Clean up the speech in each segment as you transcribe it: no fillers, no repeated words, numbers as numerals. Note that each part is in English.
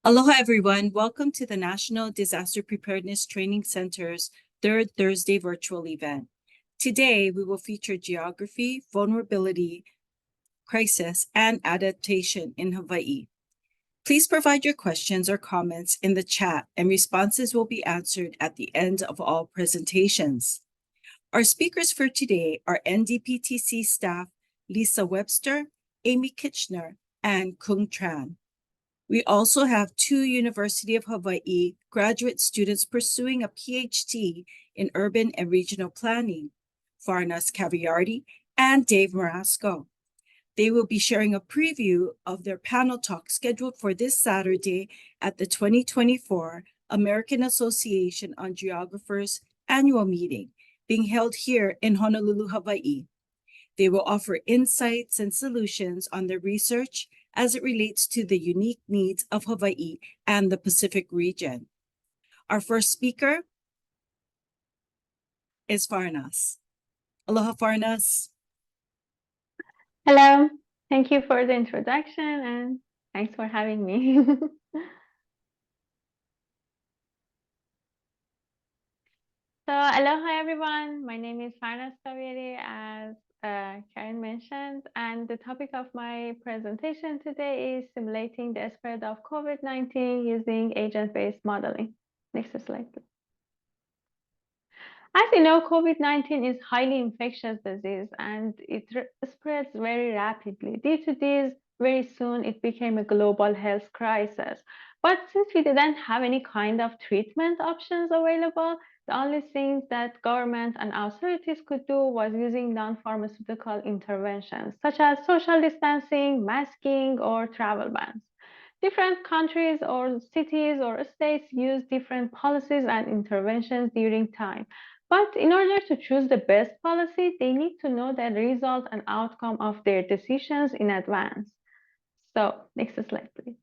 Aloha, everyone. Welcome to the National Disaster Preparedness Training Center's third Thursday virtual event. Today, we will feature geography, vulnerability, crisis, and adaptation in Hawaii. Please provide your questions or comments in the chat, and responses will be answered at the end of all presentations. Our speakers for today are NDPTC staff Lisa Webster, Amy Kitchener, and Kung Tran. We also have two University of Hawai'i graduate students pursuing a PhD in urban and regional planning, Farnas Caviardi and Dave Marasco. They will be sharing a preview of their panel talk scheduled for this Saturday at the 2024 American Association on Geographers annual meeting being held here in Honolulu, Hawaii. They will offer insights and solutions on their research as it relates to the unique needs of Hawaii and the Pacific region. Our first speaker is Farnas. Aloha, Farnas. Hello, thank you for the introduction and thanks for having me. So, aloha everyone, my name is Farnas Kaviri, as Karen mentioned, and the topic of my presentation today is simulating the spread of COVID-19 using agent-based modeling. Next slide, please. As you know, COVID-19 is highly infectious disease and it spreads very rapidly. Due to this, very soon it became a global health crisis. But since we didn't have any kind of treatment options available, the only thing that government and authorities could do was using non-pharmaceutical interventions, such as social distancing, masking, or travel bans. Different countries or cities or states use different policies and interventions during time. But in order to choose the best policy, they need to know the result and outcome of their decisions in advance. So, next slide, please.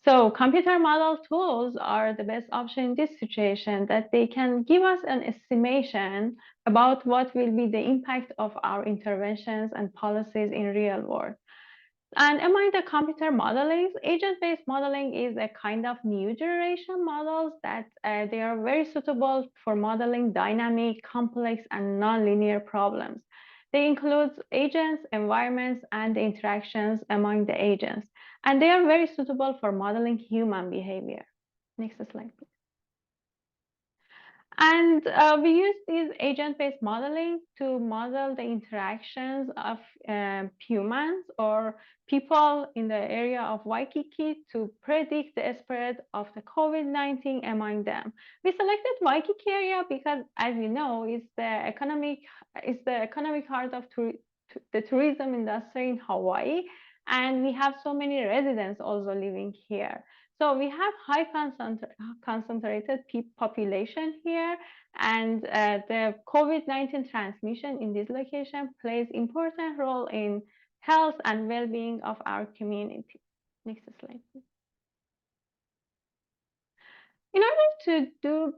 So, computer model tools are the best option in this situation, that they can give us an estimation about what will be the impact of our interventions and policies in real world. And among the computer modeling, agent-based modeling is a kind of new generation models that they are very suitable for modeling dynamic, complex, and nonlinear problems. They include agents, environments, and the interactions among the agents. And they are very suitable for modeling human behavior. Next slide, please. And we use this agent-based modeling to model the interactions of humans or people in the area of Waikiki to predict the spread of the COVID-19 among them. We selected Waikiki area because, as you know, it's the economic heart of the tourism industry in Hawaii, and we have so many residents also living here. So we have high concentrated population here, and the COVID-19 transmission in this location plays important role in health and well-being of our community. Next slide, please. In order to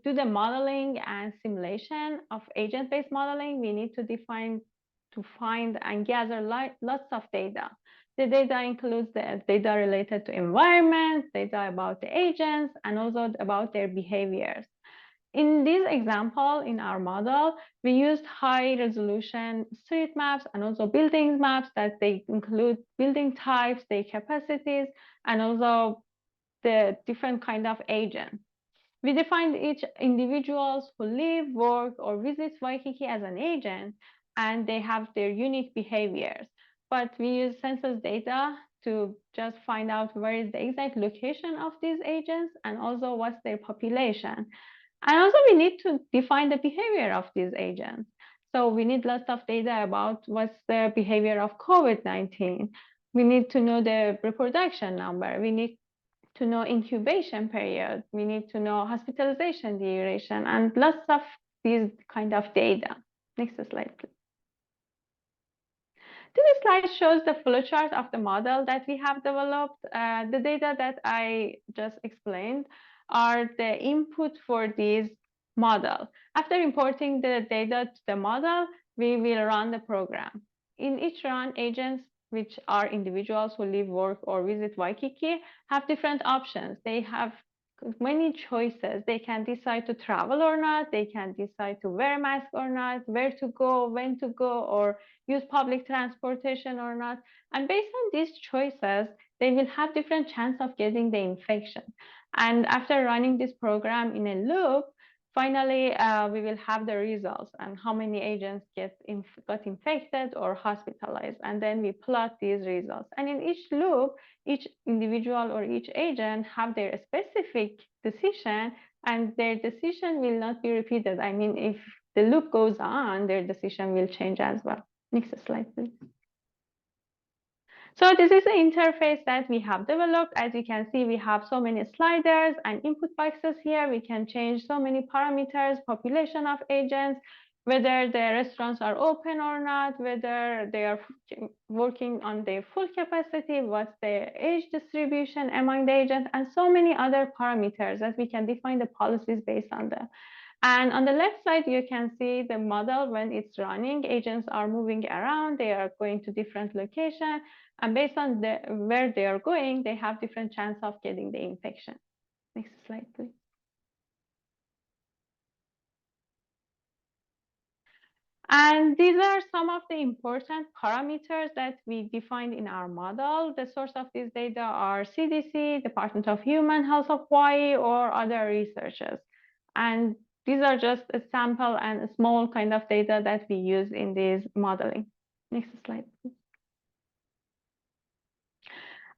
do the modeling and simulation of agent-based modeling, we need to find and gather lots of data. The data includes the data related to environment, data about the agents, and also about their behaviors. In this example, in our model, we used high resolution street maps and also building maps that they include building types, their capacities, and also the different kind of agents. We defined each individuals who live, work, or visit Waikiki as an agent, and they have their unique behaviors. But we use census data to just find out where is the exact location of these agents and also what's their population. And also we need to define the behavior of these agents. So we need lots of data about what's the behavior of COVID-19. We need to know the reproduction number. We need to know incubation period. We need to know hospitalization duration and lots of these kind of data. Next slide, please. This slide shows the flowchart of the model that we have developed. The data that I just explained are the input for this model. After importing the data to the model, we will run the program. In each run, agents which are individuals who live, work, or visit Waikiki, have different options. They have many choices. They can decide to travel or not. They can decide to wear a mask or not, where to go, when to go, or use public transportation or not. And based on these choices, they will have different chance of getting the infection. And after running this program in a loop, finally, we will have the results and how many agents got infected or hospitalized. And then we plot these results. And in each loop, each individual or each agent have their specific decision, and their decision will not be repeated. I mean, if the loop goes on, their decision will change as well. Next slide, please. So this is the interface that we have developed. As you can see, we have so many sliders and input boxes here. We can change so many parameters, population of agents, whether the restaurants are open or not, whether they are working on their full capacity, what's the age distribution among the agents, and so many other parameters that we can define the policies based on them. And on the left side, you can see the model when it's running. Agents are moving around. They are going to different locations. And based on where they are going, they have different chance of getting the infection. Next slide, please. And these are some of the important parameters that we defined in our model. The source of these data are CDC, Department of Human Health of Hawaii, or other researchers. And these are just a sample and a small kind of data that we use in this modeling. Next slide, please.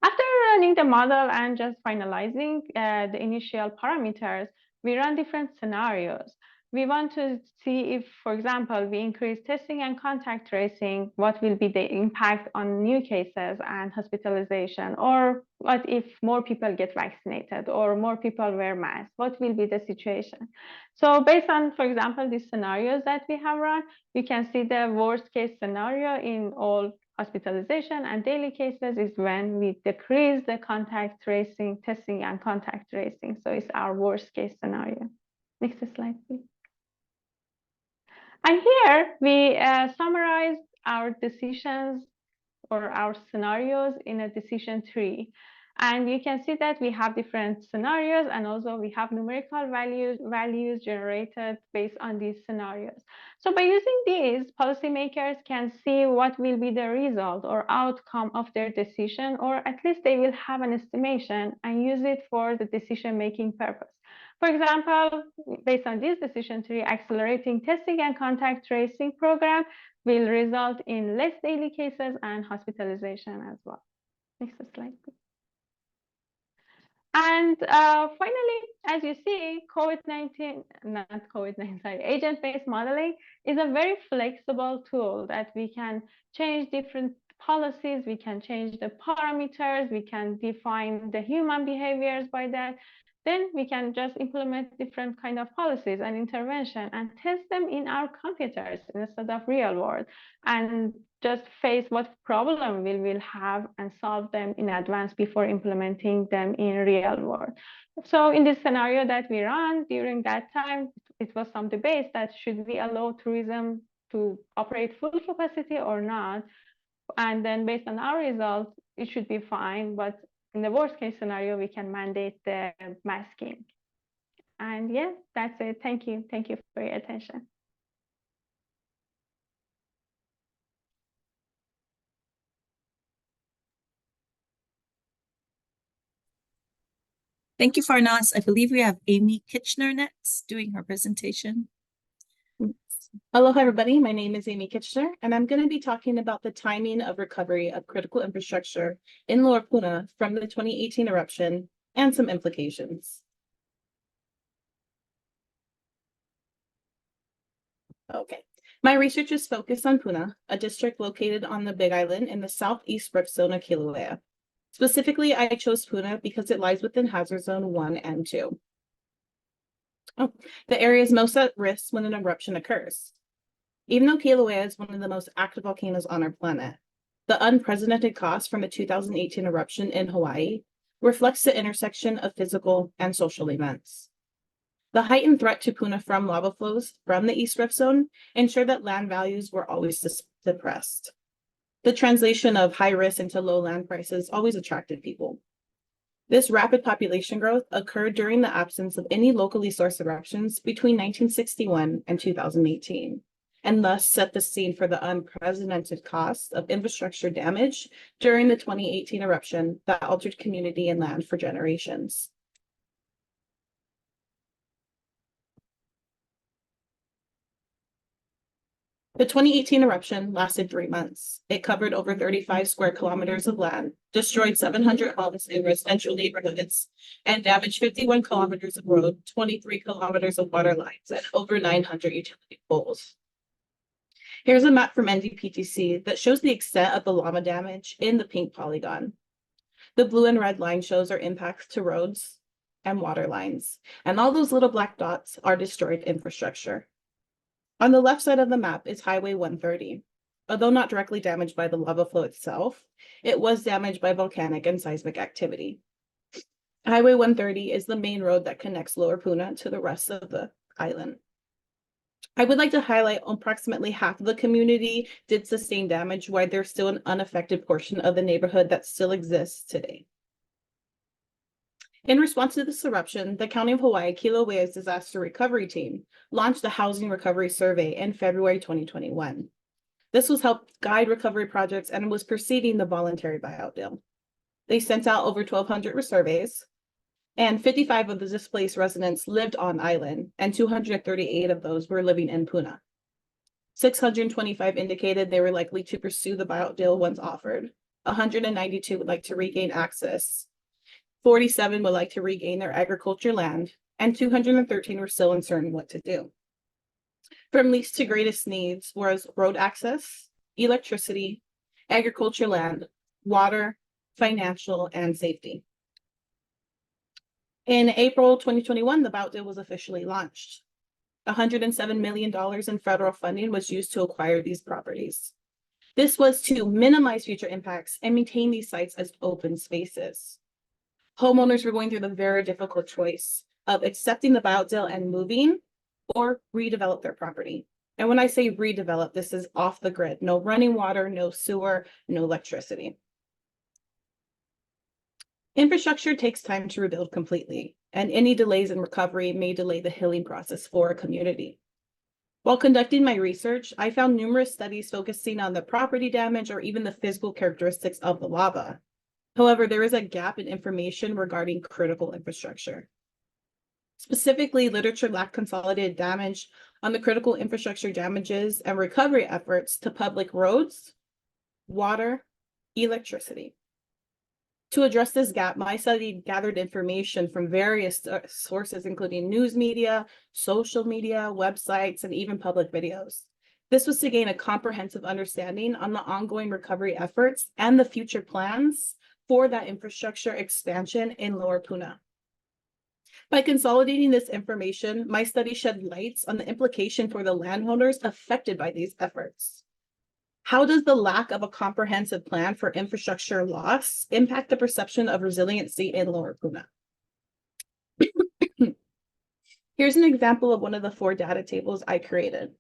After running the model and just finalizing the initial parameters, we run different scenarios. We want to see if, for example, we increase testing and contact tracing, what will be the impact on new cases and hospitalization, or what if more people get vaccinated or more people wear masks, what will be the situation? So based on, for example, these scenarios that we have run, we can see the worst case scenario in all hospitalization and daily cases is when we decrease the contact tracing, testing and contact tracing. So it's our worst case scenario. Next slide, please. And here we summarize our decisions or our scenarios in a decision tree. And you can see that we have different scenarios, and also we have numerical values generated based on these scenarios. So by using these, policymakers can see what will be the result or outcome of their decision, or at least they will have an estimation and use it for the decision-making purpose. For example, based on this decision tree, accelerating testing and contact tracing program will result in less daily cases and hospitalization as well. Next slide, please. And finally, as you see, agent-based modeling is a very flexible tool that we can change different policies, we can change the parameters, we can define the human behaviors by that. Then we can just implement different kind of policies and intervention and test them in our computers instead of real world, and just face what problem we will have and solve them in advance before implementing them in real world. So in this scenario that we ran during that time, it was some debate that should we allow tourism to operate full capacity or not. And then based on our results, it should be fine. But in the worst case scenario, we can mandate the masking. And yeah, that's it. Thank you. Thank you for your attention. Thank you, Farnas. I believe we have Amy Kitchener next doing her presentation. Aloha, everybody. My name is Amy Kitchener, and I'm going to be talking about the timing of recovery of critical infrastructure in Lower Puna from the 2018 eruption and some implications. Okay. My research is focused on Puna, a district located on the Big Island in the southeast rift zone of Kilauea. Specifically, I chose Puna because it lies within hazard zone 1 and 2. The area is most at risk when an eruption occurs. Even though Kilauea is one of the most active volcanoes on our planet, the unprecedented cost from a 2018 eruption in Hawaii reflects the intersection of physical and social events. The heightened threat to Puna from lava flows from the East Rift Zone ensured that land values were always suppressed. The translation of high risk into low land prices always attracted people. This rapid population growth occurred during the absence of any locally sourced eruptions between 1961 and 2018, and thus set the scene for the unprecedented cost of infrastructure damage during the 2018 eruption that altered community and land for generations. The 2018 eruption lasted 3 months. It covered over 35 square kilometers of land, destroyed 700 homes in residential neighborhoods, and damaged 51 kilometers of road, 23 kilometers of water lines, and over 900 utility poles. Here's a map from NDPTC that shows the extent of the lava damage in the pink polygon. The blue and red line shows our impacts to roads and water lines, and all those little black dots are destroyed infrastructure. On the left side of the map is Highway 130. Although not directly damaged by the lava flow itself, it was damaged by volcanic and seismic activity. Highway 130 is the main road that connects Lower Puna to the rest of the island. I would like to highlight approximately half of the community did sustain damage, while there's still an unaffected portion of the neighborhood that still exists today. In response to this eruption, the County of Hawaii Kilauea's disaster recovery team launched a housing recovery survey in February 2021. This was helped guide recovery projects and was preceding the voluntary buyout deal. They sent out over 1,200 surveys, and 55 of the displaced residents lived on island, and 238 of those were living in Puna. 625 indicated they were likely to pursue the buyout deal once offered. 192 would like to regain access. 47 would like to regain their agriculture land, and 213 were still uncertain what to do. From least to greatest needs was road access, electricity, agriculture land, water, financial, and safety. In April 2021, the buyout deal was officially launched. $107 million in federal funding was used to acquire these properties. This was to minimize future impacts and maintain these sites as open spaces. Homeowners were going through the very difficult choice of accepting the buyout deal and moving, or redevelop their property. And when I say redevelop, this is off the grid, no running water, no sewer, no electricity. Infrastructure takes time to rebuild completely, and any delays in recovery may delay the healing process for a community. While conducting my research, I found numerous studies focusing on the property damage or even the physical characteristics of the lava. However, there is a gap in information regarding critical infrastructure. Specifically, literature lacked consolidated damage on the critical infrastructure damages and recovery efforts to public roads, water, electricity. To address this gap, my study gathered information from various sources, including news media, social media, websites, and even public videos. This was to gain a comprehensive understanding on the ongoing recovery efforts and the future plans for that infrastructure expansion in Lower Puna. By consolidating this information, my study shed lights on the implication for the landowners affected by these efforts. How does the lack of a comprehensive plan for infrastructure loss impact the perception of resiliency in Lower Puna? Here's an example of one of the 4 data tables I created.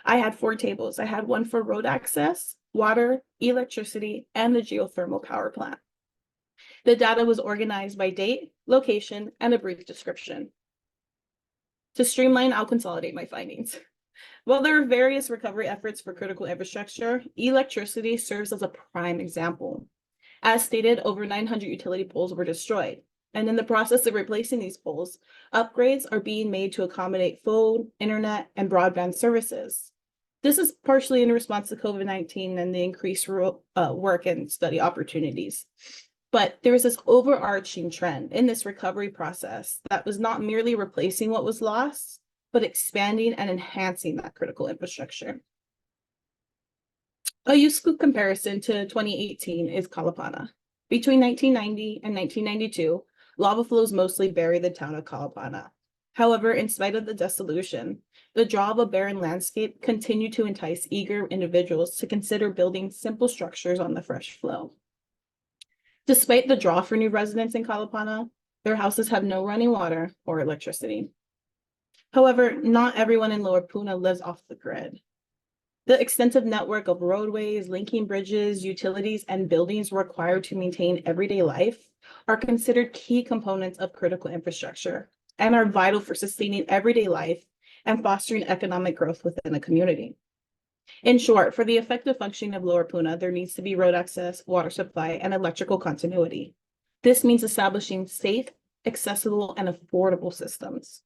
I had 4 tables. I had one for road access, water, electricity, and the geothermal power plant. The data was organized by date, location, and a brief description. To streamline, I'll consolidate my findings. While there are various recovery efforts for critical infrastructure, electricity serves as a prime example. As stated, over 900 utility poles were destroyed. And in the process of replacing these poles, upgrades are being made to accommodate phone, internet, and broadband services. This is partially in response to COVID-19 and the increased work and study opportunities. But there was this overarching trend in this recovery process that was not merely replacing what was lost, but expanding and enhancing that critical infrastructure. A useful comparison to 2018 is Kalapana. Between 1990 and 1992, lava flows mostly buried the town of Kalapana. However, in spite of the dissolution, the draw of a barren landscape continued to entice eager individuals to consider building simple structures on the fresh flow. Despite the draw for new residents in Kalapana, their houses have no running water or electricity. However, not everyone in Lower Puna lives off the grid. The extensive network of roadways, linking bridges, utilities, and buildings required to maintain everyday life are considered key components of critical infrastructure and are vital for sustaining everyday life and fostering economic growth within a community. In short, for the effective functioning of Lower Puna, there needs to be road access, water supply, and electrical continuity. This means establishing safe, accessible, and affordable systems.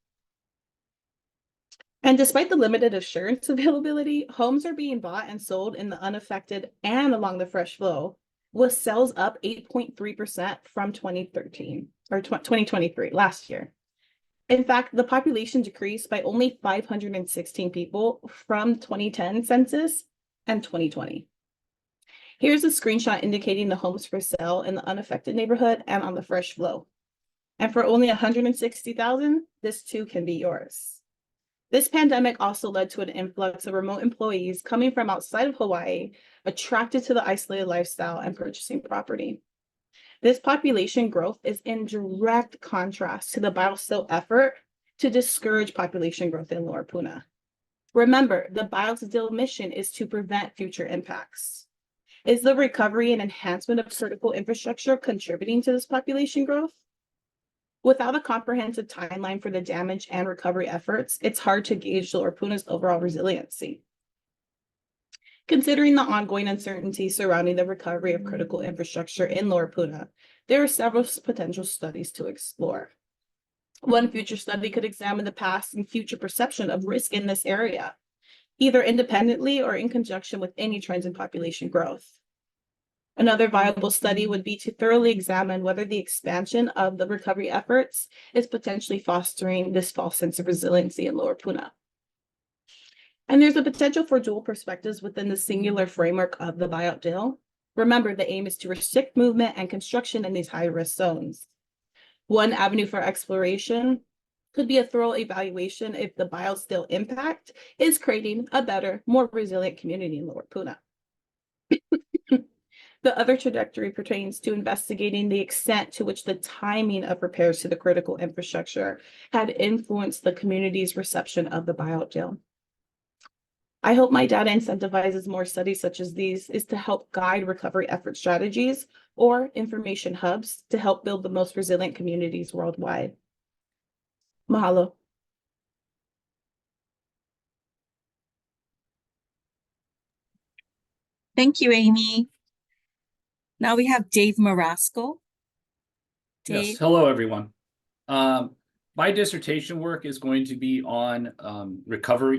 And despite the limited insurance availability, homes are being bought and sold in the unaffected and along the fresh flow, with sales up 8.3% from 2013 or 2023 last year. In fact, the population decreased by only 516 people from 2010 census and 2020. Here's a screenshot indicating the homes for sale in the unaffected neighborhood and on the fresh flow. And for only 160,000, this too can be yours. This pandemic also led to an influx of remote employees coming from outside of Hawaii, attracted to the isolated lifestyle and purchasing property. This population growth is in direct contrast to the BioSteel effort to discourage population growth in Lower Puna. Remember, the BioSteel mission is to prevent future impacts. Is the recovery and enhancement of critical infrastructure contributing to this population growth? Without a comprehensive timeline for the damage and recovery efforts, it's hard to gauge Lower Puna's overall resiliency. Considering the ongoing uncertainty surrounding the recovery of critical infrastructure in Lower Puna, there are several potential studies to explore. One future study could examine the past and future perception of risk in this area, either independently or in conjunction with any trends in population growth. Another viable study would be to thoroughly examine whether the expansion of the recovery efforts is potentially fostering this false sense of resiliency in Lower Puna. And there's a potential for dual perspectives within the singular framework of the buyout deal. Remember, the aim is to restrict movement and construction in these high-risk zones. One avenue for exploration could be a thorough evaluation if the buyout deal impact is creating a better, more resilient community in Lower Puna. The other trajectory pertains to investigating the extent to which the timing of repairs to the critical infrastructure had influenced the community's reception of the buyout deal. I hope my data incentivizes more studies such as these is to help guide recovery effort strategies or information hubs to help build the most resilient communities worldwide. Mahalo. Thank you, Amy. Now we have Dave Marasco. Dave. Yes, hello, everyone. My dissertation work is going to be on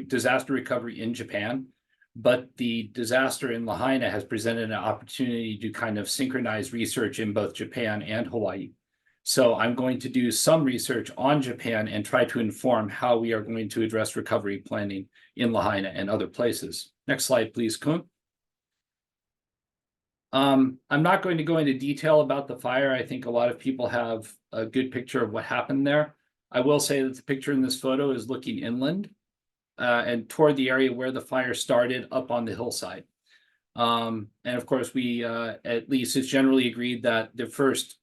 disaster recovery in Japan, but the disaster in Lahaina has presented an opportunity to kind of synchronize research in both Japan and Hawaii. So I'm going to do some research on Japan and try to inform how we are going to address recovery planning in Lahaina and other places. Next slide, please, Kun. I'm not going to go into detail about the fire. I think a lot of people have a good picture of what happened there. I will say that the picture in this photo is looking inland and toward the area where the fire started up on the hillside. And of course, we at least it's generally agreed that the first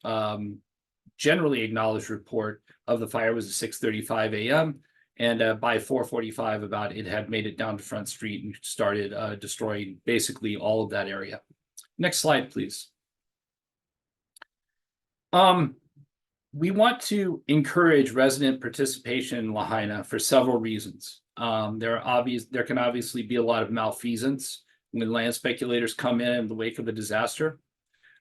generally acknowledged report of the fire was at 6:35 a.m. And by 4:45 about it had made it down to Front Street and started destroying basically all of that area. Next slide, please. We want to encourage resident participation in Lahaina for several reasons. There can obviously be a lot of malfeasance when land speculators come in the wake of a disaster.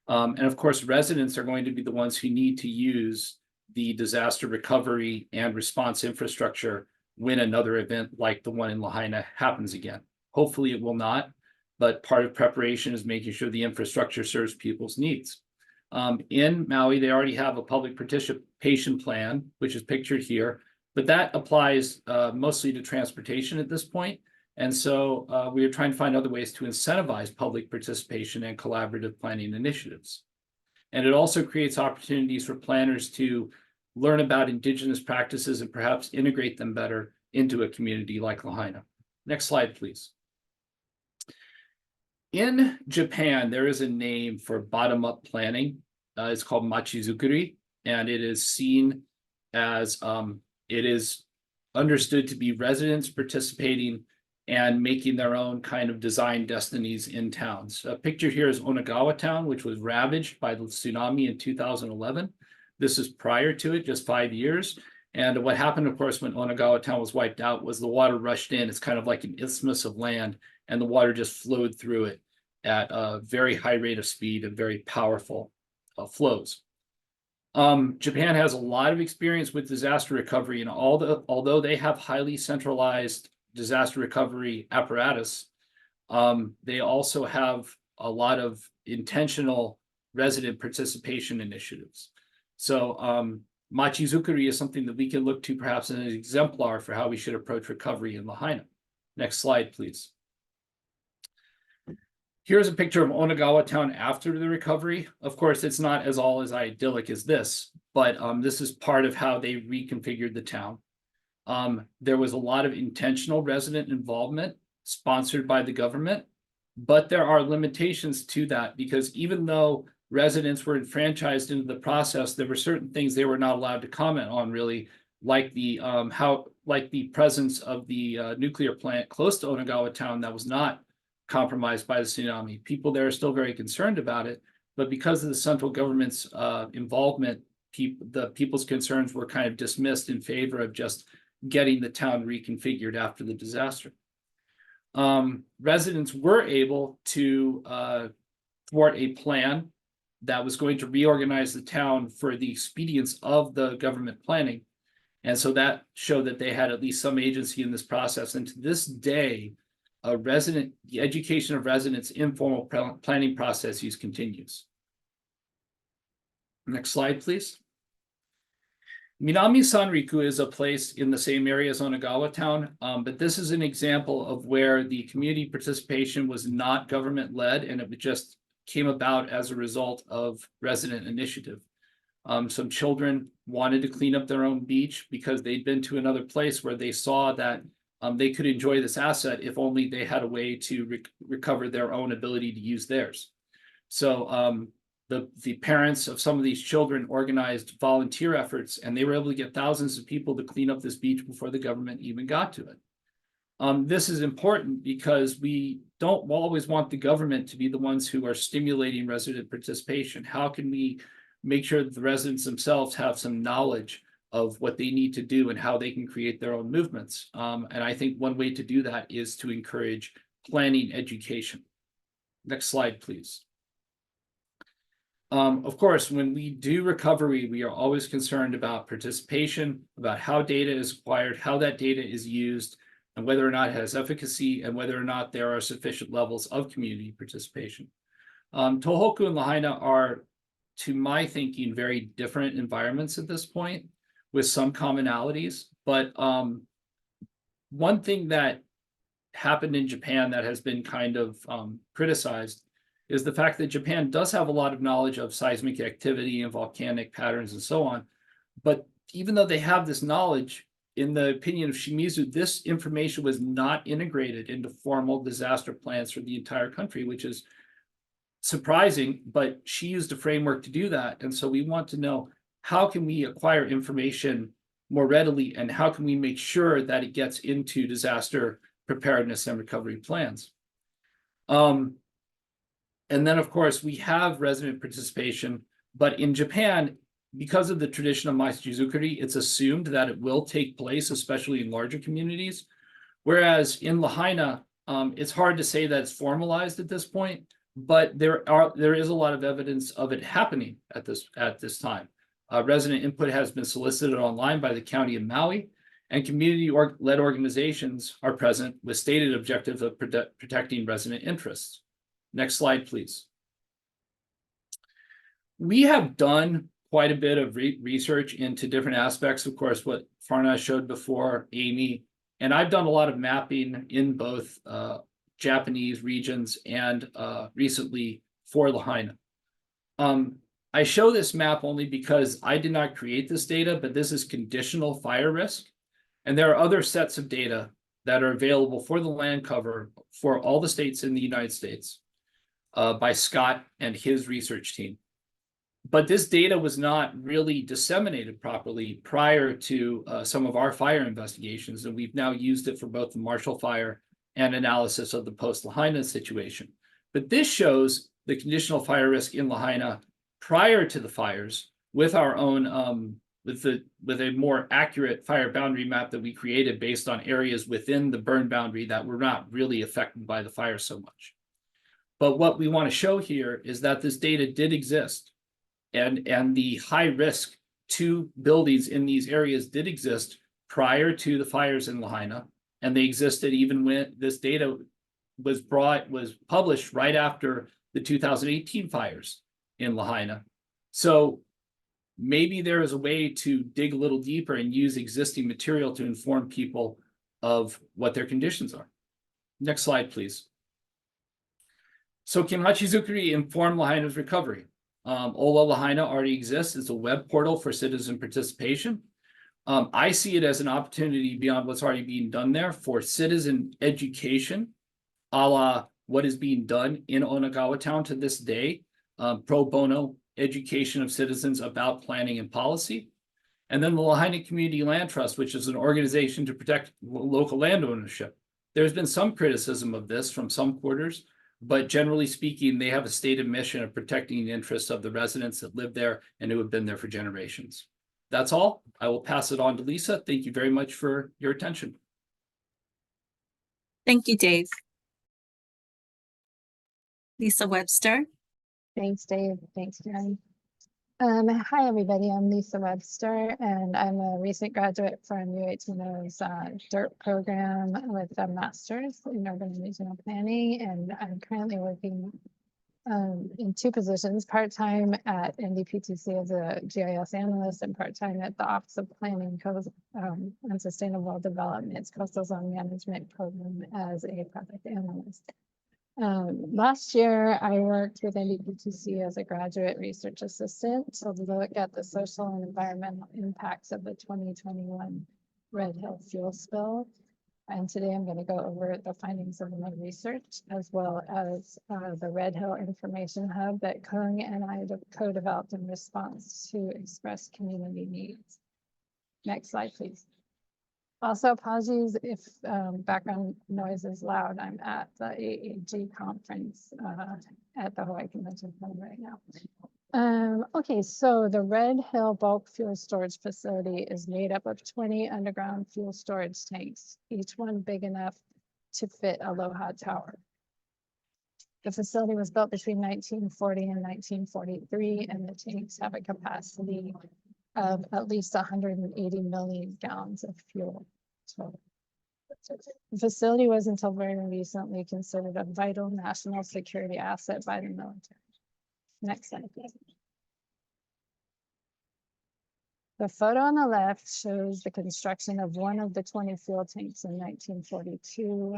And of course, residents are going to be the ones who need to use the disaster recovery and response infrastructure when another event like the one in Lahaina happens again. Hopefully it will not. But part of preparation is making sure the infrastructure serves people's needs. In Maui, they already have a public participation plan, which is pictured here, but that applies mostly to transportation at this point. And so we are trying to find other ways to incentivize public participation and collaborative planning initiatives. And it also creates opportunities for planners to learn about indigenous practices and perhaps integrate them better into a community like Lahaina. Next slide, please. In Japan, there is a name for bottom-up planning. It's called machizukuri, and it is seen as it is understood to be residents participating and making their own kind of design destinies in towns. A picture here is Onagawa Town, which was ravaged by the tsunami in 2011. This is prior to it, just 5 years. And what happened, of course, when Onagawa Town was wiped out was the water rushed in. It's kind of like an isthmus of land, and the water just flowed through it at a very high rate of speed and very powerful flows. Japan has a lot of experience with disaster recovery, and although they have highly centralized disaster recovery apparatus, they also have a lot of intentional resident participation initiatives. So Machizukuri is something that we can look to perhaps as an exemplar for how we should approach recovery in Lahaina. Next slide, please. Here's a picture of Onagawa Town after the recovery. Of course, it's not all as idyllic as this, but this is part of how they reconfigured the town. There was a lot of intentional resident involvement sponsored by the government, but there are limitations to that because even though residents were enfranchised into the process, there were certain things they were not allowed to comment on, really, like the presence of the nuclear plant close to Onagawa Town that was not compromised by the tsunami. People there are still very concerned about it, but because of the central government's involvement, the people's concerns were kind of dismissed in favor of just getting the town reconfigured after the disaster. Residents were able to thwart a plan that was going to reorganize the town for the expedience of the government planning. And so that showed that they had at least some agency in this process. And to this day, the education of residents' informal planning processes continues. Next slide, please. Minami Sanriku is a place in the same area as Onagawa Town, but this is an example of where the community participation was not government-led, and it just came about as a result of resident initiative. Some children wanted to clean up their own beach because they'd been to another place where they saw that they could enjoy this asset if only they had a way to recover their own ability to use theirs. So the parents of some of these children organized volunteer efforts, and they were able to get thousands of people to clean up this beach before the government even got to it. This is important because we don't always want the government to be the ones who are stimulating resident participation. How can we make sure that the residents themselves have some knowledge of what they need to do and how they can create their own movements? And I think one way to do that is to encourage planning education. Next slide, please. Of course, when we do recovery, we are always concerned about participation, about how data is acquired, how that data is used, and whether or not it has efficacy, and whether or not there are sufficient levels of community participation. Tohoku and Lahaina are, to my thinking, very different environments at this point, with some commonalities. But one thing that happened in Japan that has been kind of criticized is the fact that Japan does have a lot of knowledge of seismic activity and volcanic patterns and so on. But even though they have this knowledge, in the opinion of Shimizu, this information was not integrated into formal disaster plans for the entire country, which is surprising, but she used a framework to do that. And so we want to know, how can we acquire information more readily, and how can we make sure that it gets into disaster preparedness and recovery plans? And then, of course, we have resident participation, but in Japan, because of the tradition of Machizukuri, it's assumed that it will take place, especially in larger communities. Whereas in Lahaina, it's hard to say that it's formalized at this point, but there is a lot of evidence of it happening at this time. Resident input has been solicited online by the county of Maui, and community-led organizations are present with stated objectives of protecting resident interests. Next slide, please. We have done quite a bit of research into different aspects, of course, what Farna showed before, Amy, and I've done a lot of mapping in both Japanese regions and recently for Lahaina. I show this map only because I did not create this data, but this is conditional fire risk. And there are other sets of data that are available for the land cover for all the states in the United States by Scott and his research team. But this data was not really disseminated properly prior to some of our fire investigations, and we've now used it for both the Marshall Fire and analysis of the post-Lahaina situation. But this shows the conditional fire risk in Lahaina prior to the fires with our own with a more accurate fire boundary map that we created based on areas within the burn boundary that were not really affected by the fire so much. But what we want to show here is that this data did exist, and the high risk to buildings in these areas did exist prior to the fires in Lahaina, and they existed even when this data was published right after the 2018 fires in Lahaina. So maybe there is a way to dig a little deeper and use existing material to inform people of what their conditions are. Next slide, please. So Kimachizukuri informed Lahaina's recovery. Ola Lahaina already exists as a web portal for citizen participation. I see it as an opportunity beyond what's already being done there for citizen education, a la what is being done in Onagawa Town to this day, pro bono education of citizens about planning and policy. And then the Lahaina Community Land Trust, which is an organization to protect local land ownership. There's been some criticism of this from some quarters, but generally speaking, they have a stated mission of protecting the interests of the residents that live there and who have been there for generations. That's all. I will pass it on to Lisa. Thank you very much for your attention. Thank you, Dave. Lisa Webster. Thanks, Dave. Thanks, Jen. Hi, everybody. I'm Lisa Webster, and I'm a recent graduate from UHNO's DIRT program with a master's in urban and regional planning, and I'm currently working in two positions, part-time at NDPTC as a GIS analyst and part-time at the Office of Planning and Sustainable Development's Coastal Zone Management Program as a project analyst. Last year, I worked with NDPTC as a graduate research assistant to look at the social and environmental impacts of the 2021 Red Hill fuel spill. And today I'm going to go over the findings of my research, as well as the Red Hill Information Hub that Kung and I co-developed in response to expressed community needs. Next slide, please. Also, apologies if background noise is loud. I'm at the AAG conference at the Hawaii Convention Center right now. Okay, so the Red Hill Bulk Fuel Storage Facility is made up of 20 underground fuel storage tanks, each one big enough to fit Aloha Tower. The facility was built between 1940 and 1943, and the tanks have a capacity of at least 180 million gallons of fuel. So the facility was until very recently considered a vital national security asset by the military. Next slide, please. The photo on the left shows the construction of one of the 20 fuel tanks in 1942.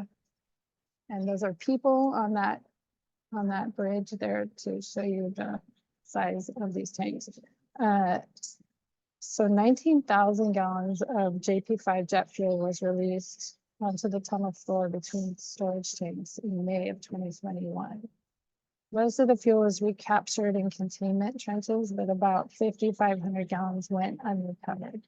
And those are people on that bridge there to show you the size of these tanks. So 19,000 gallons of JP5 jet fuel was released onto the tunnel floor between storage tanks in May of 2021. Most of the fuel was recaptured in containment trenches, but about 5,500 gallons went unrecovered.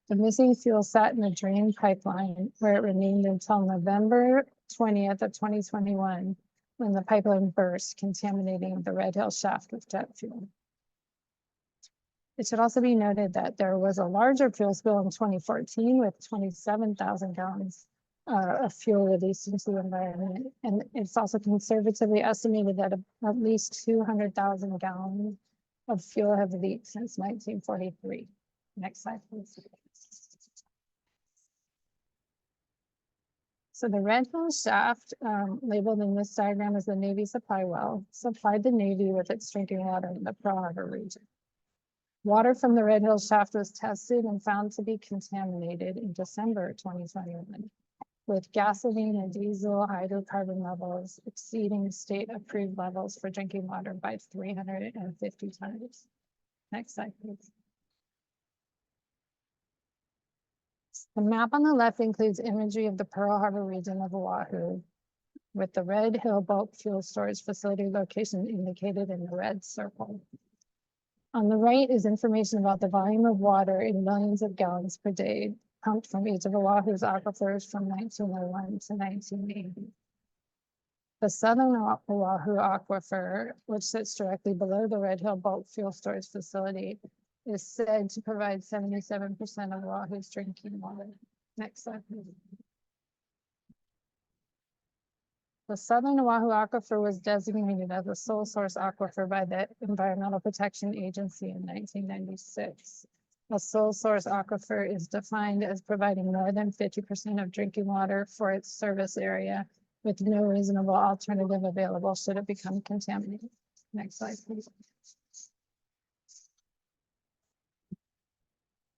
The missing fuel sat in the drain pipeline where it remained until November 20th of 2021, when the pipeline burst, contaminating the Red Hill shaft with jet fuel. It should also be noted that there was a larger fuel spill in 2014 with 27,000 gallons of fuel released into the environment. And it's also conservatively estimated that at least 200,000 gallons of fuel have leaked since 1943. Next slide, please. So the Red Hill shaft, labeled in this diagram as the Navy supply well, supplied the Navy with its drinking water in the Pearl Harbor region. Water from the Red Hill shaft was tested and found to be contaminated in December 2021, with gasoline and diesel hydrocarbon levels exceeding state-approved levels for drinking water by 350 times. Next slide, please. The map on the left includes imagery of the Pearl Harbor region of Oahu, with the Red Hill Bulk Fuel Storage Facility location indicated in the red circle. On the right is information about the volume of water in millions of gallons per day pumped from each of Oahu's aquifers from 1901 to 1980. The southern Oahu aquifer, which sits directly below the Red Hill bulk fuel storage facility, is said to provide 77% of Oahu's drinking water. Next slide, please. The southern Oahu aquifer was designated as a sole source aquifer by the Environmental Protection Agency in 1996. A sole source aquifer is defined as providing more than 50% of drinking water for its service area with no reasonable alternative available should it become contaminated. Next slide, please.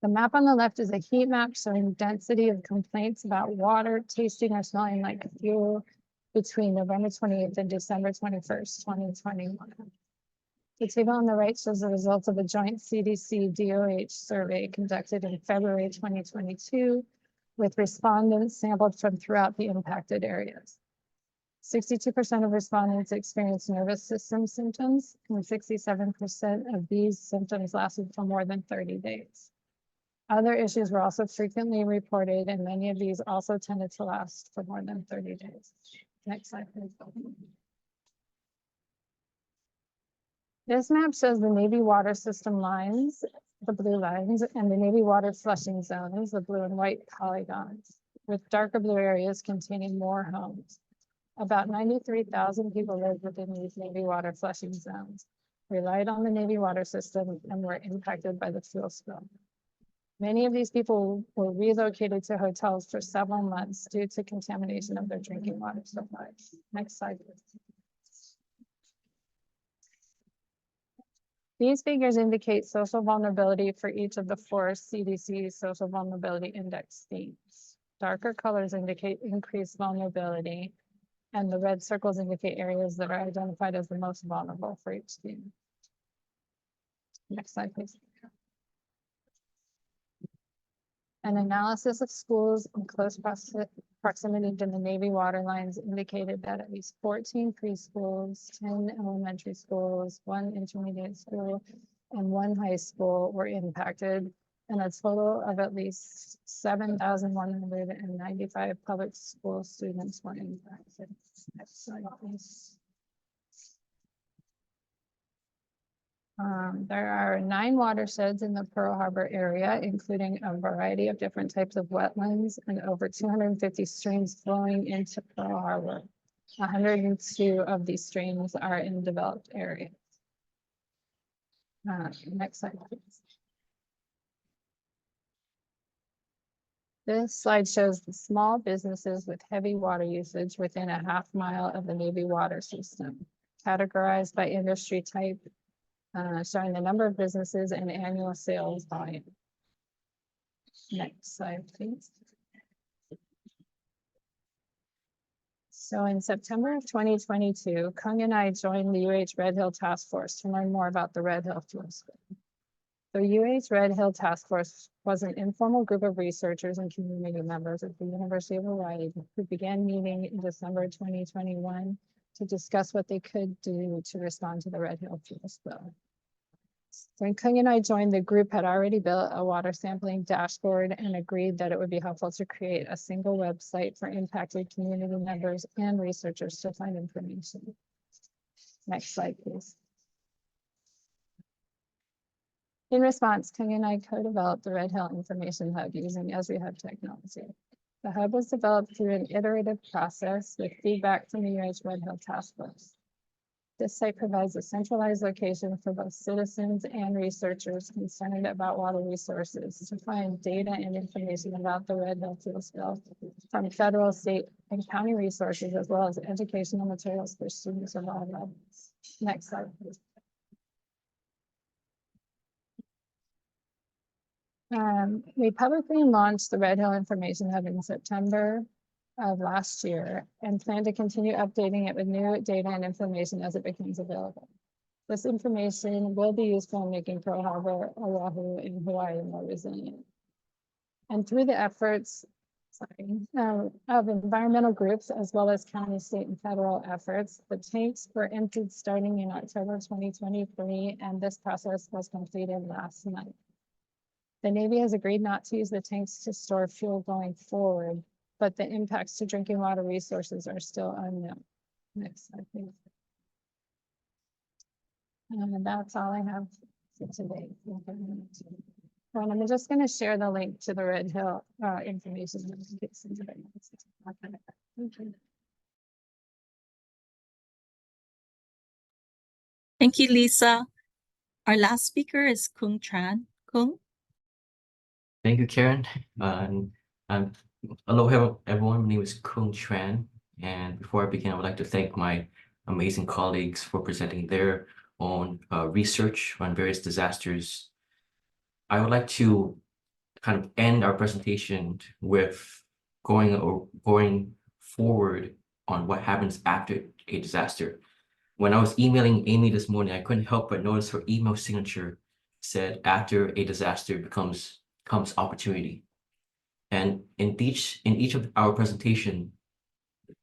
The map on the left is a heat map showing density of complaints about water tasting or smelling like fuel between November 28th and December 21st, 2021. The table on the right shows the results of a joint CDC-DOH survey conducted in February 2022 with respondents sampled from throughout the impacted areas. 62% of respondents experienced nervous system symptoms, and 67% of these symptoms lasted for more than 30 days. Other issues were also frequently reported, and many of these also tended to last for more than 30 days. Next slide, please. This map shows the Navy water system lines, the blue lines, and the Navy water flushing zones, the blue and white polygons, with darker blue areas containing more homes. About 93,000 people lived within these Navy water flushing zones, relied on the Navy water system, and were impacted by the fuel spill. Many of these people were relocated to hotels for several months due to contamination of their drinking water supplies. Next slide, please. These figures indicate social vulnerability for each of the 4 CDC social vulnerability index themes. Darker colors indicate increased vulnerability, and the red circles indicate areas that are identified as the most vulnerable for each theme. Next slide, please. An analysis of schools in close proximity to the Navy water lines indicated that at least 14 preschools, 10 elementary schools, 1 intermediate school, and 1 high school were impacted, and a total of at least 7,195 public school students were impacted. Next slide, please. There are 9 watersheds in the Pearl Harbor area, including a variety of different types of wetlands and over 250 streams flowing into Pearl Harbor. 102 of these streams are in developed areas. Next slide, please. This slide shows the small businesses with heavy water usage within a half mile of the Navy water system, categorized by industry type, showing the number of businesses and annual sales volume. Next slide, please. So in September of 2022, Kung and I joined the UH Red Hill Task Force to learn more about the Red Hill fuel spill. The UH Red Hill Task Force was an informal group of researchers and community members at the University of Hawai'i who began meeting in December 2021 to discuss what they could do to respond to the Red Hill fuel spill. When Kung and I joined, the group had already built a water sampling dashboard and agreed that it would be helpful to create a single website for impacted community members and researchers to find information. Next slide, please. In response, Kung and I co-developed the Red Hill Information Hub using Esri Hub technology. The hub was developed through an iterative process with feedback from the UH Red Hill Task Force. This site provides a centralized location for both citizens and researchers concerned about water resources to find data and information about the Red Hill fuel spill from federal, state, and county resources, as well as educational materials for students of all levels. Next slide, please. We publicly launched the Red Hill Information Hub in September of last year and plan to continue updating it with new data and information as it becomes available. This information will be useful in making Pearl Harbor, Oahu, and Hawaii more resilient. And through the efforts of environmental groups, as well as county, state, and federal efforts. The tanks were emptied starting in October 2023, and this process was completed last month. The Navy has agreed not to use the tanks to store fuel going forward, but the impacts to drinking water resources are still unknown. Next slide, please. And that's all I have for today. And I'm just going to share the link to the Red Hill information. Thank you, Lisa. Our last speaker is Kung Tran. Kung? Thank you, Karen. Hello, everyone. My name is Kung Tran. And before I begin, I would like to thank my amazing colleagues for presenting their own research on various disasters. I would like to kind of end our presentation with going forward on what happens after a disaster. When I was emailing Amy this morning, I couldn't help but notice her email signature said, "After a disaster comes opportunity." And in each of our presentation,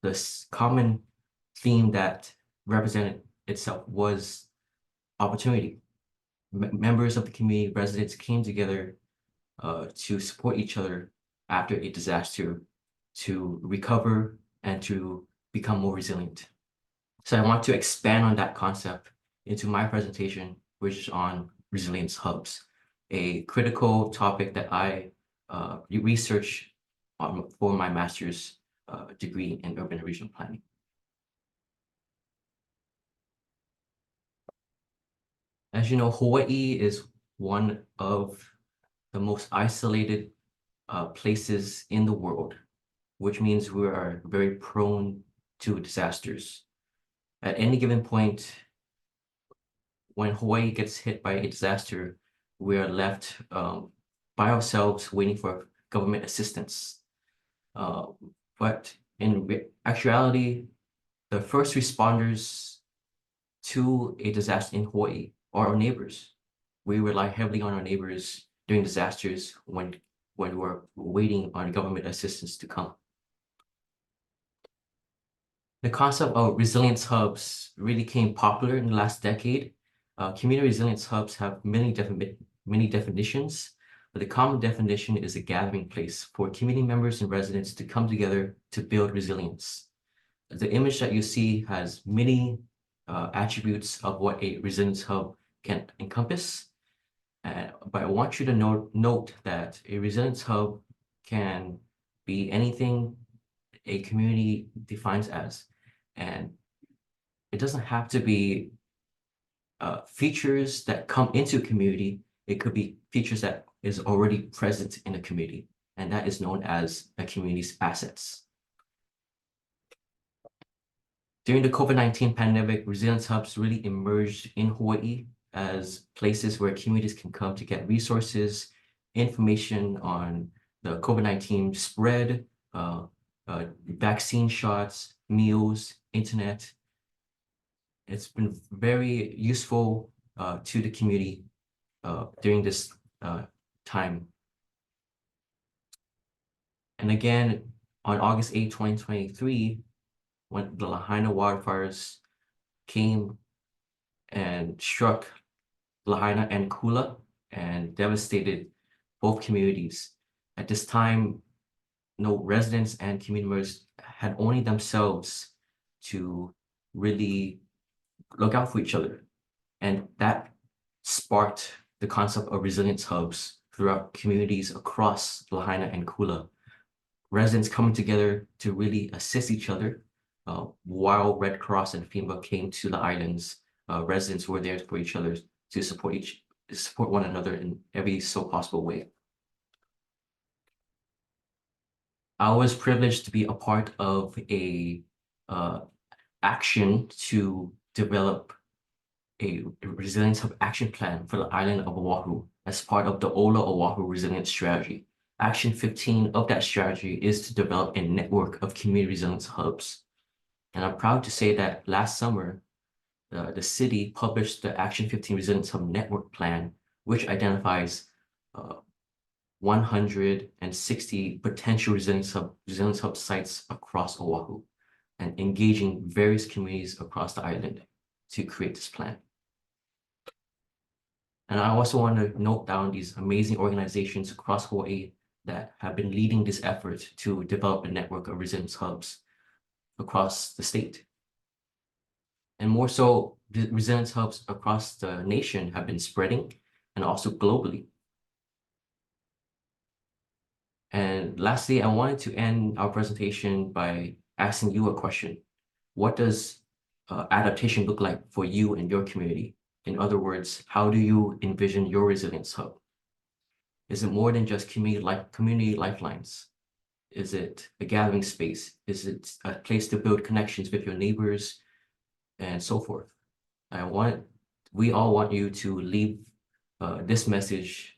this common theme that represented itself was opportunity. Members of the community, residents came together to support each other after a disaster, to recover and to become more resilient. So I want to expand on that concept into my presentation, which is on resilience hubs, a critical topic that I research for my master's degree in urban and regional planning. As you know, Hawaii is one of the most isolated places in the world, which means we are very prone to disasters. At any given point, when Hawaii gets hit by a disaster, we are left by ourselves waiting for government assistance. But in actuality, the first responders to a disaster in Hawaii are our neighbors. We rely heavily on our neighbors during disasters when we're waiting on government assistance to come. The concept of resilience hubs really became popular in the last decade. Community resilience hubs have many definitions, but the common definition is a gathering place for community members and residents to come together to build resilience. The image that you see has many attributes of what a resilience hub can encompass. But I want you to note that a resilience hub can be anything a community defines as. And it doesn't have to be features that come into a community. It could be features that is already present in a community, and that is known as a community's assets. During the COVID-19 pandemic, resilience hubs really emerged in Hawaii as places where communities can come to get resources, information on the COVID-19 spread, vaccine shots, meals, internet. It's been very useful to the community during this time. And again, on August 8, 2023, when the Lahaina wildfires came and struck Lahaina and Kula and devastated both communities. At this time, residents and community members had only themselves to really look out for each other. And that sparked the concept of resilience hubs throughout communities across Lahaina and Kula. Residents coming together to really assist each other. While Red Cross and FEMA came to the islands, residents were there for each other to support one another in every so possible way. I was privileged to be a part of a action to develop a resilience hub action plan for the island of Oahu as part of the Ola Oahu Resilience Strategy. Action 15 of that strategy is to develop a network of community resilience hubs. And I'm proud to say that last summer, the city published the Action 15 Resilience Hub Network Plan, which identifies 160 potential resilience hub sites across Oahu and engaging various communities across the island to create this plan. And I also want to note down these amazing organizations across Hawaii that have been leading this effort to develop a network of resilience hubs across the state. And more so, the resilience hubs across the nation have been spreading and also globally. And lastly, I wanted to end our presentation by asking you a question. What does adaptation look like for you and your community? In other words, how do you envision your resilience hub? Is it more than just community lifelines? Is it a gathering space? Is it a place to build connections with your neighbors and so forth? We all want you to leave this message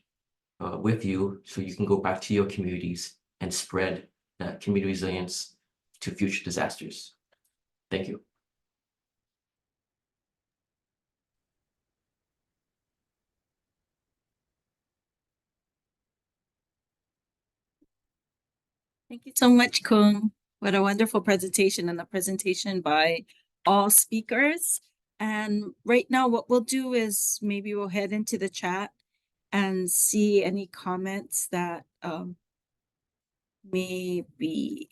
with you so you can go back to your communities and spread that community resilience to future disasters. Thank you. Thank you so much, Kung. What a wonderful presentation, and a presentation by all speakers. And right now, what we'll do is maybe we'll head into the chat and see any comments that may be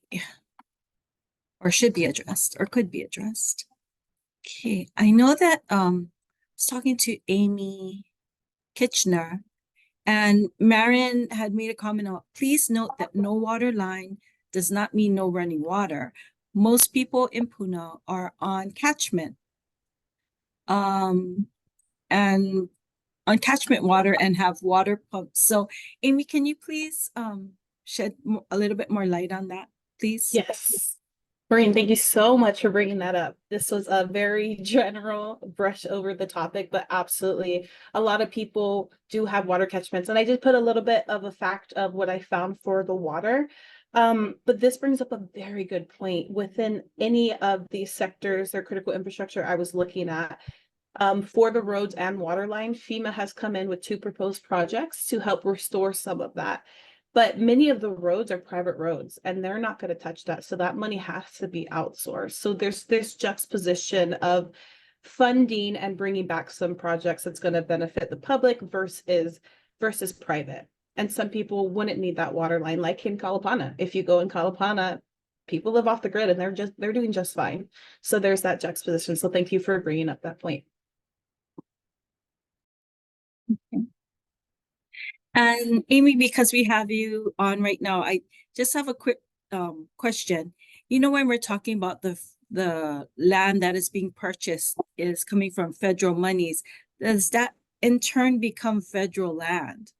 or should be addressed or could be addressed. Okay, I know that I was talking to Amy Kitchener, and Marion had made a comment on, please note that no water line does not mean no running water. Most people in Puna are on catchment. And on catchment water and have water pumps. So Amy, can you please shed a little bit more light on that, please? Yes. Maureen, thank you so much for bringing that up. This was a very general brush over the topic, but absolutely a lot of people do have water catchments. And I did put a little bit of a fact of what I found for the water. But this brings up a very good point. Within any of these sectors or critical infrastructure I was looking at, for the roads and water line, FEMA has come in with 2 proposed projects to help restore some of that. But many of the roads are private roads and they're not going to touch that. So that money has to be outsourced. So there's this juxtaposition of funding and bringing back some projects that's going to benefit the public versus private. And some people wouldn't need that water line, like in Kalapana. If you go in Kalapana, people live off the grid and they're doing just fine. So there's that juxtaposition. So thank you for bringing up that point. Okay. And Amy, because we have you on right now, I just have a quick question. You know, when we're talking about the land that is being purchased is coming from federal monies, does that in turn become federal land?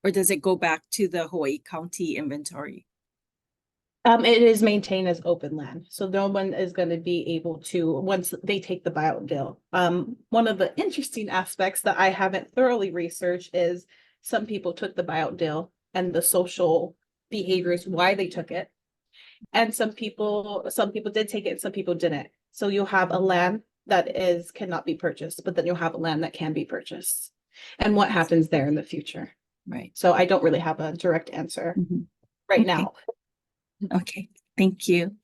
Or does it go back to the Hawaii County inventory? It is maintained as open land. So no one is going to be able to, once they take the buyout deal. One of the interesting aspects that I haven't thoroughly researched is some people took the buyout deal and the social behaviors, why they took it. And some people did take it and some people didn't. So you'll have a land that cannot be purchased, but then you'll have a land that can be purchased. And what happens there in the future. Right. So I don't really have a direct answer right now. Okay, thank you.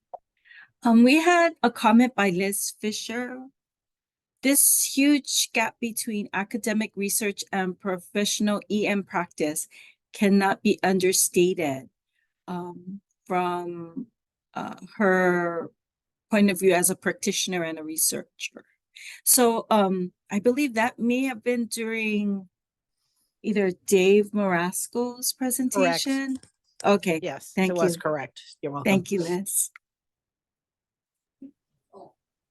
We had a comment by Liz Fisher. This huge gap between academic research and professional EM practice cannot be understated from her point of view as a practitioner and a researcher. So I believe that may have been during either Dave Marasco's presentation. Correct. Okay. Yes, Thank it was you. correct. You're welcome. Thank you, Liz.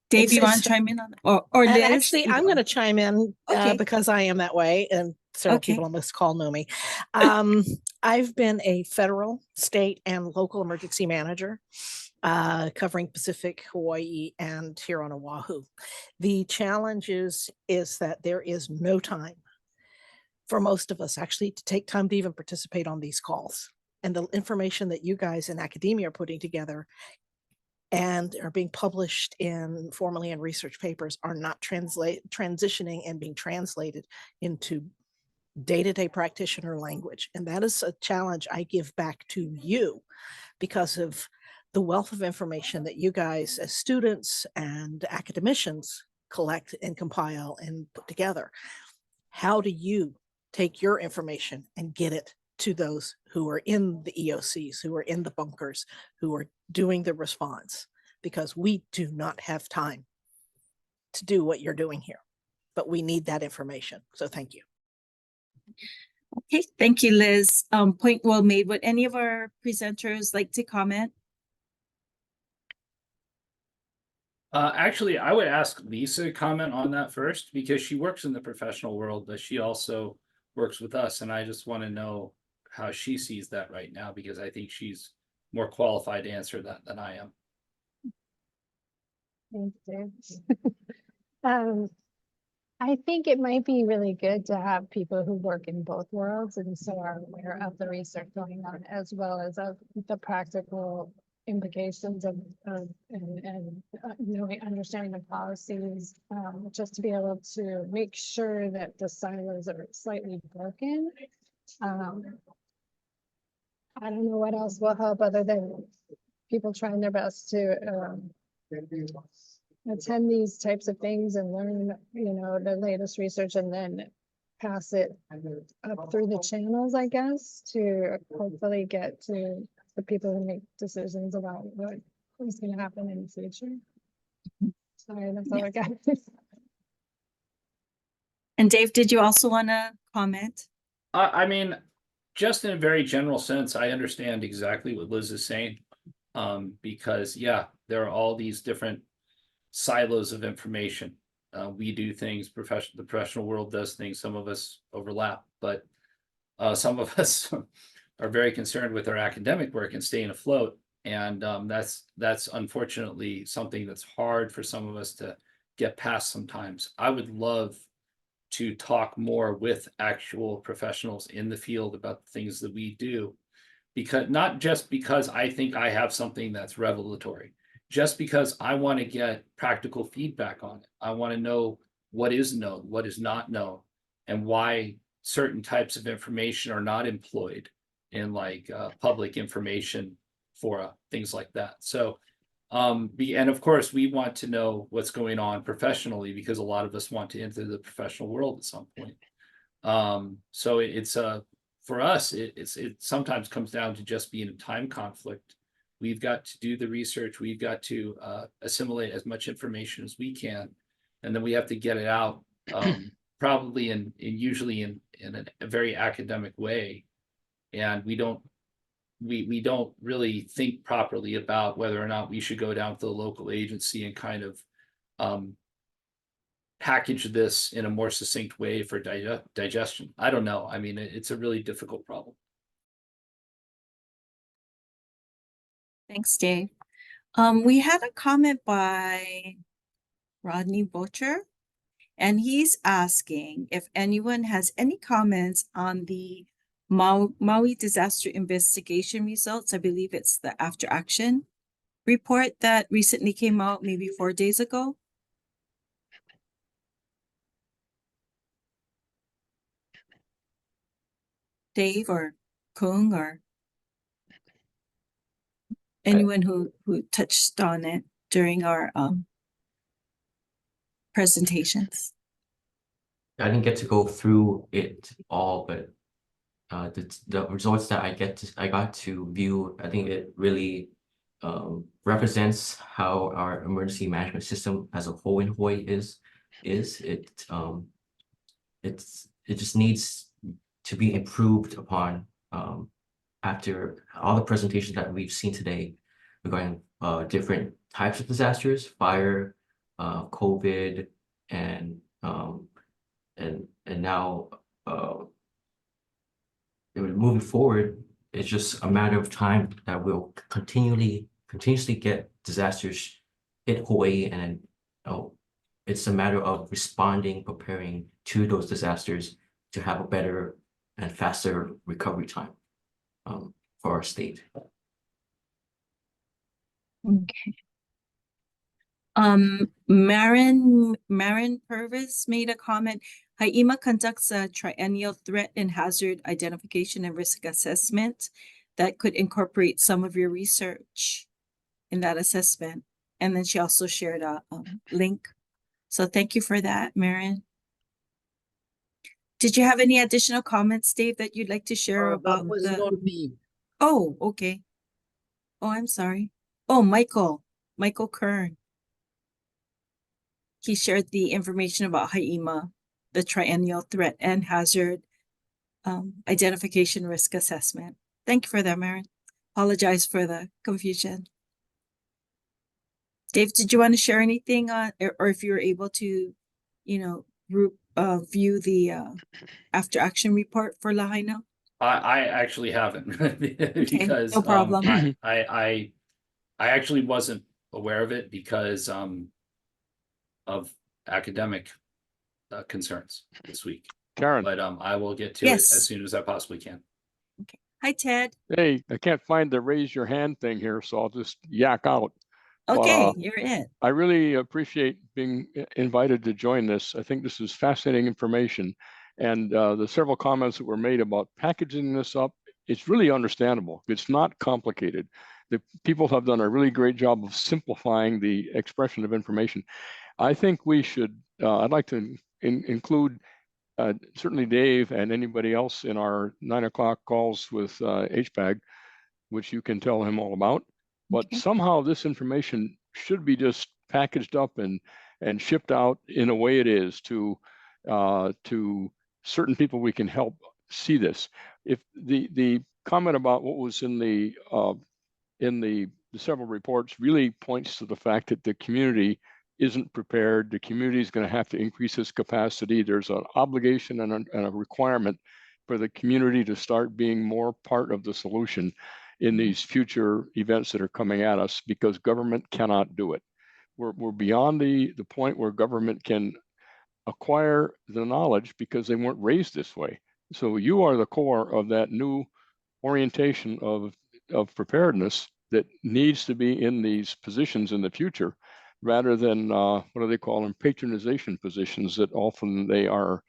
Dave, It's- you want it's- to chime in on that? Or And Liz? actually, I'm going to chime in Okay. because I am that way, and several Okay. people on this call know me. I've been a federal, state, and local emergency manager covering Pacific, Hawaii, and here on Oahu. The challenge is that there is no time for most of us actually to take time to even participate on these calls. And the information that you guys in academia are putting together and are being published formally in research papers are not transitioning and being translated into day-to-day practitioner language. And that is a challenge I give back to you because of the wealth of information that you guys as students and academicians collect and compile and put together. How do you take your information and get it to those who are in the EOCs, who are in the bunkers, who are doing the response? Because we do not have time to do what you're doing here, but we need that information. So thank you. Okay, thank you, Liz. Point well made. Would any of our presenters like to comment? Actually, I would ask Lisa to comment on that first because she works in the professional world, but she also works with us. And I just want to know how she sees that right now, because I think she's more qualified to answer that than I am. Thanks, Dave. I think it might be really good to have people who work in both worlds and so are aware of the research going on as well as of the practical implications of knowing, understanding the policies, just to be able to make sure that the silos are slightly broken. I don't know what else will help other than people trying their best to attend these types of things and learn, the latest research and then pass it up through the channels, I guess, to hopefully get to the people who make decisions about what is going to happen in the future. Sorry, that's all I got. And Dave, did you also want to comment? I mean, just in a very general sense, I understand exactly what Liz is saying. Because yeah, there are all these different silos of information. We do things, the professional world does things, some of us overlap, but some of us are very concerned with our academic work and staying afloat. And that's unfortunately something that's hard for some of us to get past sometimes. I would love to talk more with actual professionals in the field about the things that we do, because not just because I think I have something that's revelatory, just because I want to get practical feedback on it. I want to know what is known, what is not known, and why certain types of information are not employed in like public information fora, things like that. So, and of course, we want to know what's going on professionally because a lot of us want to enter the professional world at some point. So it's for us, it sometimes comes down to just being a time conflict. We've got to do the research. We've got to assimilate as much information as we can, and then we have to get it out, probably usually in a very academic way. And we don't really think properly about whether or not we should go down to the local agency and kind of package this in a more succinct way for digestion. I don't know. I mean, it's a really difficult problem. Thanks, Dave. We had a comment by Rodney Butcher, and he's asking if anyone has any comments on the Maui disaster investigation results. I believe it's the after action report that recently came out maybe 4 days ago. Dave or Kung or anyone who touched on it during our presentations. I didn't get to go through it all, but the results that I got to view, I think it really represents how our emergency management system as a whole in Hawaii is. It just needs to be improved upon after all the presentations that we've seen today regarding different types of disasters, fire, COVID, and now moving forward, it's just a matter of time that we'll continuously get disasters hit Hawaii, and it's a matter of responding, preparing to those disasters to have a better and faster recovery time for our state. Okay. Marin Purvis made a comment. Haima conducts a triennial threat and hazard identification and risk assessment that could incorporate some of your research in that assessment. And then she also shared a link. So thank you for that, Marin. Did you have any additional comments, Dave, that you'd like to share about That was the? not me. Oh, okay. Oh, I'm sorry. Oh, Michael Kern. He shared the information about HAIMA, the triennial threat and hazard identification risk assessment. Thank you for that, Marin. Apologize for the confusion. Dave, did you want to share anything on, or if you were able to, view the after action report for Lahaina? I actually haven't because no problem. I actually wasn't aware of it because of academic concerns this week. Karen, But I will get to Yes. it as soon as I possibly can. Okay. Hi, Ted. hey, I can't find the raise your hand thing here, so I'll just yak out. Okay, But, you're it. I really appreciate being invited to join this. I think this is fascinating information. And the several comments that were made about packaging this up, it's really understandable. It's not complicated. The people have done a really great job of simplifying the expression of information. I think we should, I'd like to include certainly Dave and anybody else in our 9 o'clock calls with HPAG, which you can tell him all about. But Okay. somehow this information should be just packaged up and shipped out in a way it is to certain people we can help see this. If the comment about what was in the several reports really points to the fact that the community isn't prepared. The community is going to have to increase its capacity. There's an obligation and a requirement for the community to start being more part of the solution in these future events that are coming at us, because government cannot do it. We're beyond the point where government can acquire the knowledge because they weren't raised this way. So you are the core of that new orientation of preparedness that needs to be in these positions in the future, rather than what do they call them, patronization positions that often they are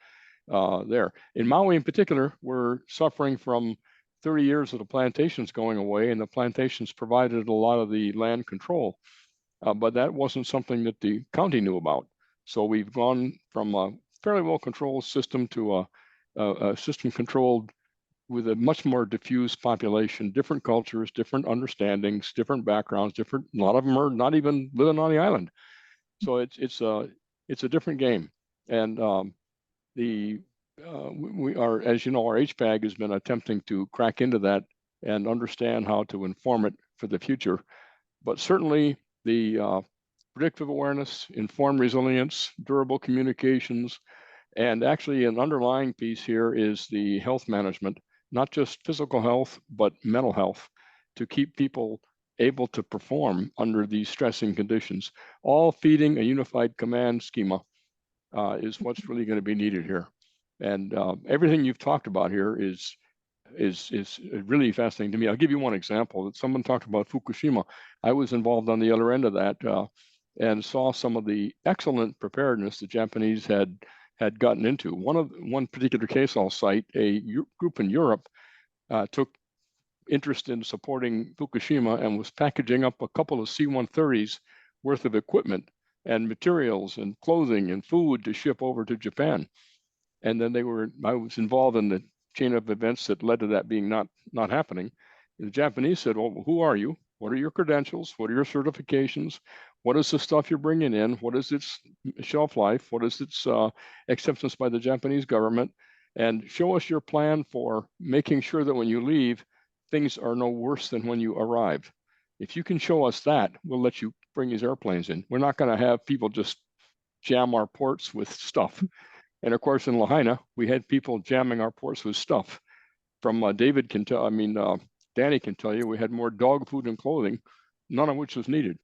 there. In Maui in particular, we're suffering from 30 years of the plantations going away, and the plantations provided a lot of the land control, but that wasn't something that the county knew about. So we've gone from a fairly well-controlled system to a system controlled with a much more diffuse population, different cultures, different understandings, different backgrounds, a lot of them are not even living on the island. So it's a different game. And we are, as you know, our HPAG has been attempting to crack into that and understand how to inform it for the future. But certainly the predictive awareness, informed resilience, durable communications, and actually an underlying piece here is the health management, not just physical health, but mental health, to keep people able to perform under these stressing conditions. All feeding a unified command schema is what's really going to be needed here. And everything you've talked about here is really fascinating to me. I'll give you one example. That someone talked about Fukushima. I was involved on the other end of that and saw some of the excellent preparedness the Japanese had gotten into. One particular case I'll cite, a group in Europe took interest in supporting Fukushima and was packaging up a couple of C-130s worth of equipment and materials and clothing and food to ship over to Japan. And then I was involved in the chain of events that led to that being not happening. The Japanese said, well, who are you? What are your credentials? What are your certifications? What is the stuff you're bringing in? What is its shelf life? What is its acceptance by the Japanese government? And show us your plan for making sure that when you leave, things are no worse than when you arrived. If you can show us that, we'll let you bring these airplanes in. We're not going to have people just jam our ports with stuff. And of course, in Lahaina, we had people jamming our ports with stuff. From David can tell, Danny can tell you, we had more dog food and clothing, none of which was needed.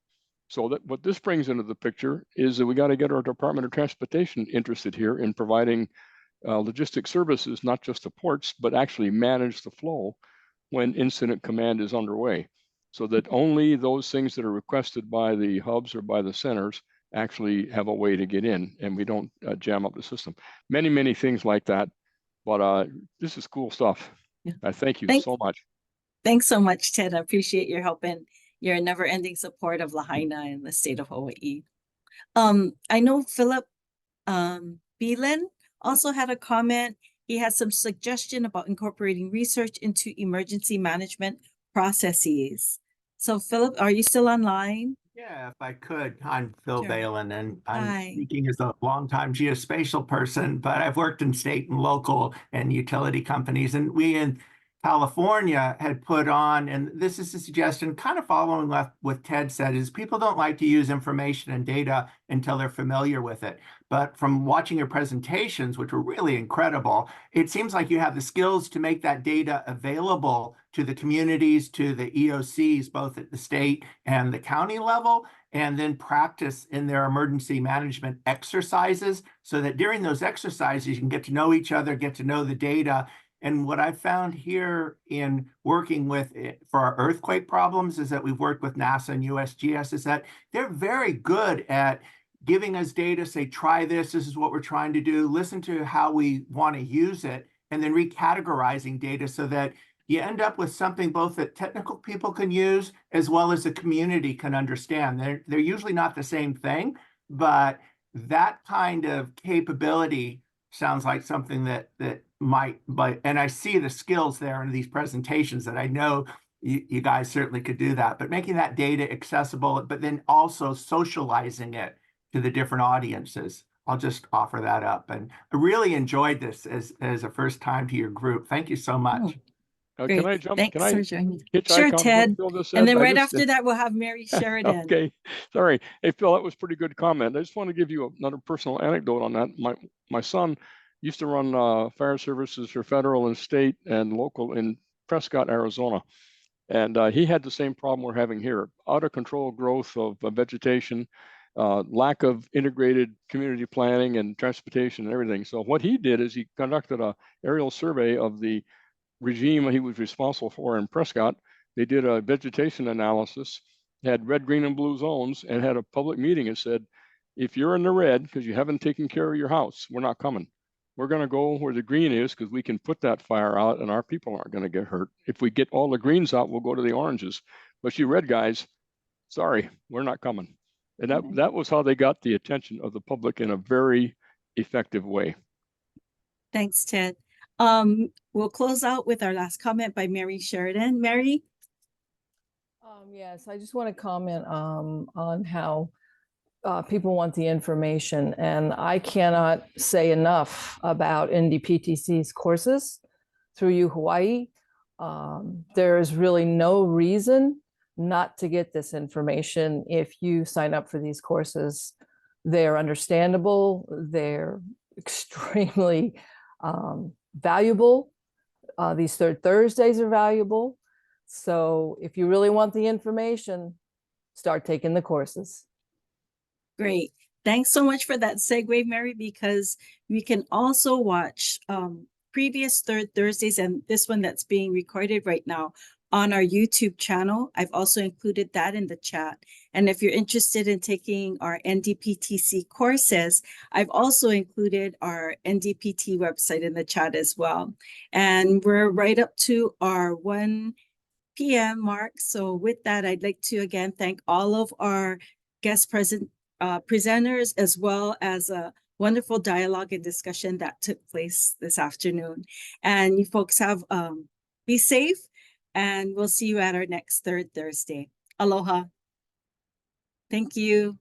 So that what this brings into the picture is that we got to get our Department of Transportation interested here in providing logistic services, not just the ports, but actually manage the flow when incident command is underway, so that only those things that are requested by the hubs or by the centers actually have a way to get in and we don't jam up the system. Many, many things like that. But this is cool stuff. Yeah. I thank you Thank- so much. Thanks so much, Ted. I appreciate your help and your never-ending support of Lahaina in the state of Hawaii. I know Philip Beelan also had a comment. He had some suggestion about incorporating research into emergency management processes. So Philip, are you still online? Yeah, if I could, I'm Phil Sure. Balin, and I'm Hi. speaking as a longtime geospatial person, but I've worked in state and local and utility companies, and we in California had put on, and this is a suggestion kind of following what Ted said, is people don't like to use information and data until they're familiar with it. But from watching your presentations, which were really incredible, it seems like you have the skills to make that data available to the communities, to the EOCs, both at the state and the county level, and then practice in their emergency management exercises so that during those exercises, you can get to know each other, get to know the data. And what I've found here in working with for our earthquake problems is that we've worked with NASA and USGS is that they're very good at giving us data, say, try this is what we're trying to do, listen to how we want to use it, and then recategorizing data so that you end up with something both that technical people can use as well as the community can understand. They're usually not the same thing, but that kind of capability sounds like something that might, and I see the skills there in these presentations that I know you guys certainly could do that, but making that data accessible, but then also socializing it to the different audiences. I'll just offer that up. And I really enjoyed this as a first time to your group. Thank you so much. Great. Can I jump? Thanks Can I for joining. hitchhike Sure, on what Ted. Phil just And said? then I right just- after that, we'll have Mary Sheridan. Okay, sorry. Hey, Phil, that was a pretty good comment. I just want to give you another personal anecdote on that. My son used to run fire services for federal and state and local in Prescott, Arizona. And he had the same problem we're having here, out of control growth of vegetation, lack of integrated community planning and transportation and everything. So what he did is he conducted a aerial survey of the regime he was responsible for in Prescott. They did a vegetation analysis, had red, green, and blue zones, and had a public meeting and said, if you're in the red because you haven't taken care of your house, we're not coming. We're going to go where the green is because we can put that fire out and our people aren't going to get hurt. If we get all the greens out, we'll go to the oranges. But you red guys, sorry, we're not coming. And that was how they got the attention of the public in a very effective way. Thanks, Ted. We'll close out with our last comment by Mary Sheridan. Mary? Yes, I just want to comment on how people want the information, and I cannot say enough about NDPTC's courses through U Hawaii. There is really no reason not to get this information if you sign up for these courses. They're understandable, they're extremely valuable. These third Thursdays are valuable. So if you really want the information, start taking the courses. Great. Thanks so much for that segue, Mary, because we can also watch previous third Thursdays and this one that's being recorded right now on our YouTube channel. I've also included that in the chat. And if you're interested in taking our NDPTC courses, I've also included our NDPT website in the chat as well. And we're right up to our 1 p.m. mark. So with that, I'd like to again thank all of our guest presenters, as well as a wonderful dialogue and discussion that took place this afternoon. And you folks have be safe, and we'll see you at our next third Thursday. Aloha. Thank you.